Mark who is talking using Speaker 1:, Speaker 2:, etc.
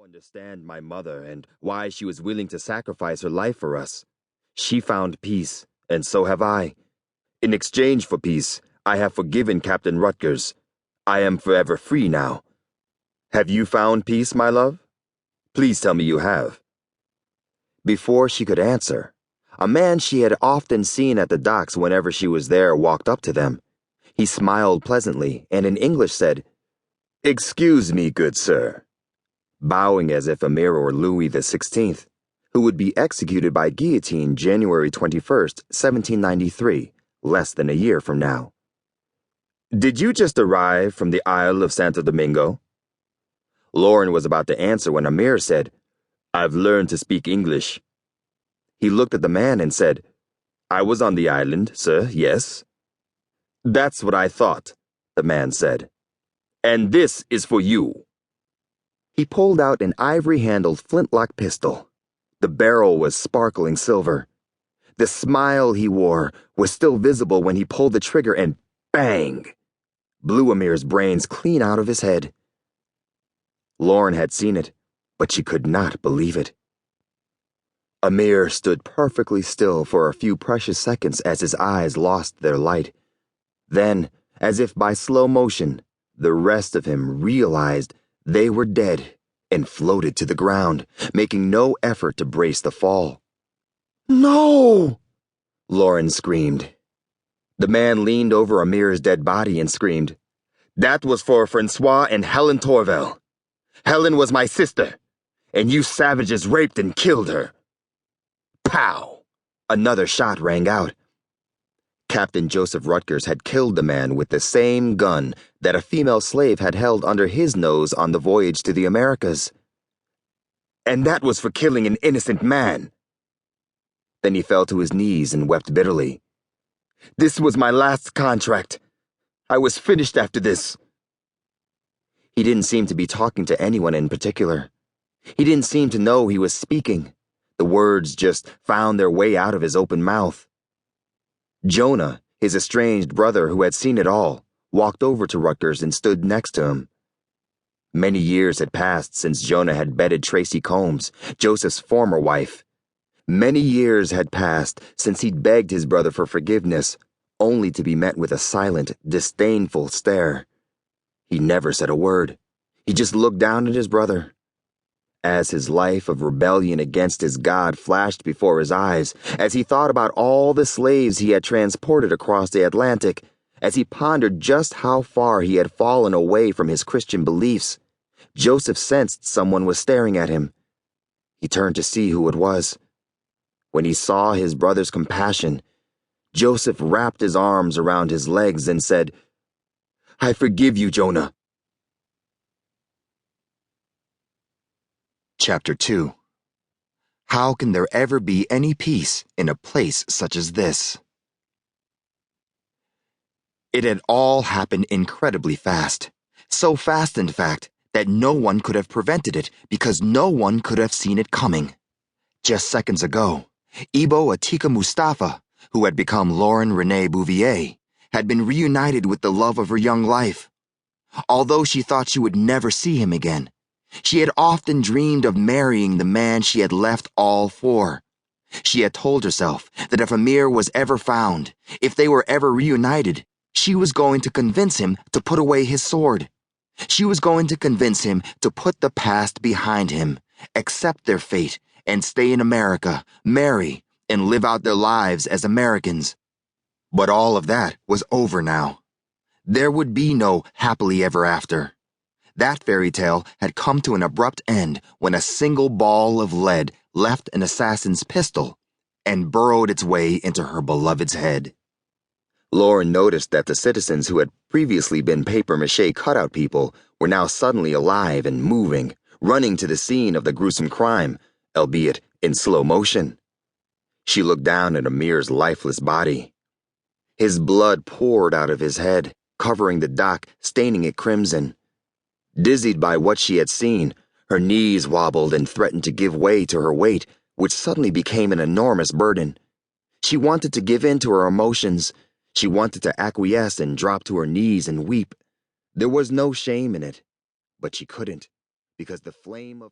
Speaker 1: understand my mother and why she was willing to sacrifice her life for us. She found peace, and so have I. In exchange for peace, I have forgiven Captain Rutgers. I am forever free now. Have you found peace, my love? Please tell me you have. Before she could answer, a man she had often seen at the docks whenever she was there walked up to them. He smiled pleasantly and in English said, "Excuse me, good sir," bowing as if Amir were Louis XVI, who would be executed by guillotine January 21st, 1793, less than a year from now. "Did you just arrive from the Isle of Santo Domingo?" Lauren was about to answer when Amir said, "I've learned to speak English." He looked at the man and said, "I was on the island, sir, yes." "That's what I thought," the man said. "And this is for you." He pulled out an ivory-handled flintlock pistol. The barrel was sparkling silver. The smile he wore was still visible when he pulled the trigger and bang! Blew Amir's brains clean out of his head. Lauren had seen it, but she could not believe it. Amir stood perfectly still for a few precious seconds as his eyes lost their light. Then, as if by slow motion, the rest of him realized they were dead and floated to the ground, making no effort to brace the fall. "No!" Lauren screamed. The man leaned over Amir's dead body and screamed, "That was for Francois and Helen Torvel. Helen was my sister, and you savages raped and killed her." Pow! Another shot rang out. Captain Joseph Rutgers had killed the man with the same gun that a female slave had held under his nose on the voyage to the Americas. And that was for killing an innocent man. Then he fell to his knees and wept bitterly. "This was my last contract. I was finished after this." He didn't seem to be talking to anyone in particular. He didn't seem to know he was speaking. The words just found their way out of his open mouth. Jonah, his estranged brother who had seen it all, walked over to Rutgers and stood next to him. Many years had passed since Jonah had bedded Tracy Combs, Joseph's former wife. Many years had passed since he'd begged his brother for forgiveness, only to be met with a silent, disdainful stare. He never said a word. He just looked down at his brother. As his life of rebellion against his God flashed before his eyes, as he thought about all the slaves he had transported across the Atlantic, as he pondered just how far he had fallen away from his Christian beliefs, Joseph sensed someone was staring at him. He turned to see who it was. When he saw his brother's compassion, Joseph wrapped his arms around his legs and said, "I forgive you, Jonah." Chapter 2. How can there ever be any peace in a place such as this? It had all happened incredibly fast. So fast, in fact, that no one could have prevented it because no one could have seen it coming. Just seconds ago, Ibo Atika Mustafa, who had become Lauren Renee Bouvier, had been reunited with the love of her young life. Although she thought she would never see him again, she had often dreamed of marrying the man she had left all for. She had told herself that if Amir was ever found, if they were ever reunited, she was going to convince him to put away his sword. She was going to convince him to put the past behind him, accept their fate, and stay in America, marry, and live out their lives as Americans. But all of that was over now. There would be no happily ever after. That fairy tale had come to an abrupt end when a single ball of lead left an assassin's pistol and burrowed its way into her beloved's head. Lauren noticed that the citizens who had previously been papier-mâché cutout people were now suddenly alive and moving, running to the scene of the gruesome crime, albeit in slow motion. She looked down at Amir's lifeless body. His blood poured out of his head, covering the dock, staining it crimson. Dizzied by what she had seen, her knees wobbled and threatened to give way to her weight, which suddenly became an enormous burden. She wanted to give in to her emotions. She wanted to acquiesce and drop to her knees and weep. There was no shame in it, but she couldn't, because the flame of